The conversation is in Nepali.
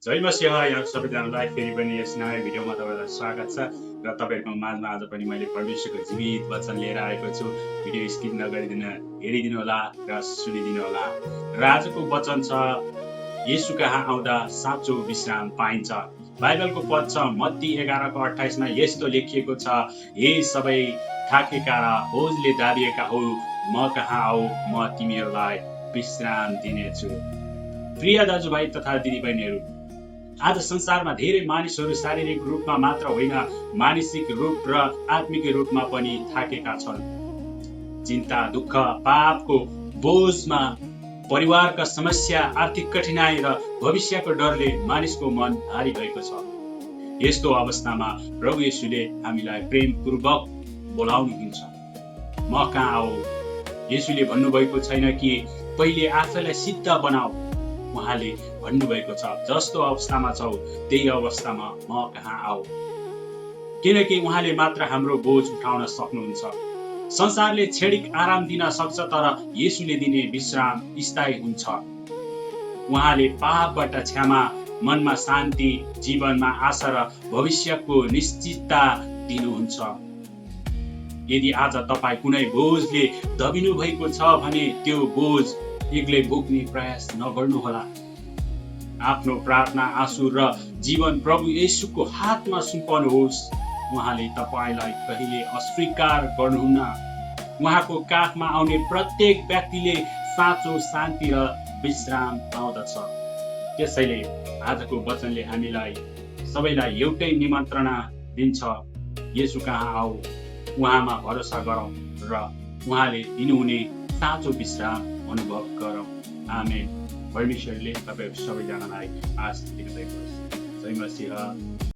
जय मसिह यहाँ सबैजनालाई फेरि पनि यस नयाँ भिडियोमा तपाईँलाई स्वागत छ र तपाईँहरूको माझमा आज पनि मैले परमेश्वरको जीवित वचन लिएर आएको छु। भिडियो स्किप नगरिदिन हेरिदिनु होला र सुनिदिनु होला। र आजको वचन छ येशू कहाँ आउँदा साँचो विश्राम पाइन्छ। बाइबलको पद छ मत्ती 11:28 मा यस्तो लेखिएको छ, हे सबै थाकेका र बोझले दाबिएका हो, म कहाँ आऊ, म तिमीहरूलाई विश्राम दिनेछु। प्रिय दाजुभाइ तथा दिदीबहिनीहरू, आज संसारमा धेरै मानिसहरू शारीरिक रूपमा मात्र होइन, मानसिक रूप र आत्मिक रूपमा पनि थाकेका छन्। चिन्ता, दुःख, पापको बोझमा, परिवारका समस्या, आर्थिक कठिनाई र भविष्यको डरले मानिसको मन भारी भएको छ। यस्तो अवस्थामा प्रभु येशूले हामीलाई प्रेमपूर्वक बोलाउनुहुन्छ, म कहाँ आऊ। येशूले भन्नुभएको छैन कि पहिले आफैलाई सिद्ध बनाऊ। उहाँले भन्नुभएको छ, जस्तो अवस्थामा छौ त्यही अवस्थामा म कहाँ आऊ। किनकि उहाँले मात्र हाम्रो बोझ उठाउन सक्नुहुन्छ। संसारले क्षणिक आराम दिन सक्छ, तर येशूले दिने विश्राम स्थायी हुन्छ। उहाँले पापबाट क्षमा, मनमा शान्ति, जीवनमा आशा र भविष्यको निश्चितता दिनुहुन्छ। यदि आज तपाईँ कुनै बोझले दबिनु भएको छ भने त्यो बोझ एक्लै बोक्ने प्रयास नगर्नुहोला। आफ्नो प्रार्थना, आँसु र जीवन प्रभु येशूको हातमा सुम्पनुहोस्। उहाँले तपाईँलाई कहिले अस्वीकार गर्नुहुन्न। उहाँको काखमा आउने प्रत्येक व्यक्तिले साँचो शान्ति र विश्राम पाउँदछ। त्यसैले आजको वचनले हामीलाई सबैलाई एउटै निमन्त्रणा दिन्छ, येशू कहाँ आऊ, उहाँमा भरोसा गरौँ र उहाँले दिनुहुने साँचो विश्राम अनुभव गरौँ। आमेन। परमेश्वरले तपाईहरु सबैजनालाई आशीष दिनुभएको होस्। जय मसीह।